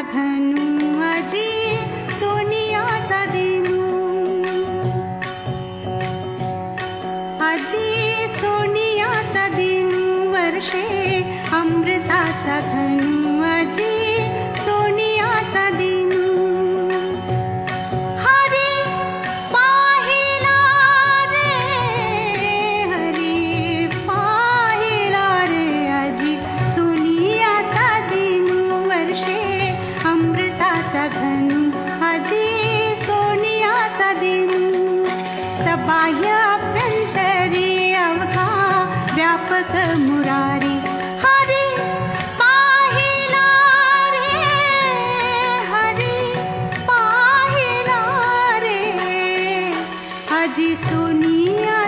घनु अजी सोनियाचा दिनू अजी सोनियाचा दिनू वर्षे अमृताचा घनु अजी सोनियाचा दिनू हरी पाहिला रे हरी पाहिला रे अजी सोनियाचा दिनू वर्षे अमृताचा घनु अजी सोनियाचा दिनू सबाह्य अभ्यंतरी अवघा व्यापक मुरारी हरी पाहिला रे हरी पाहिला रे अजी सोनिया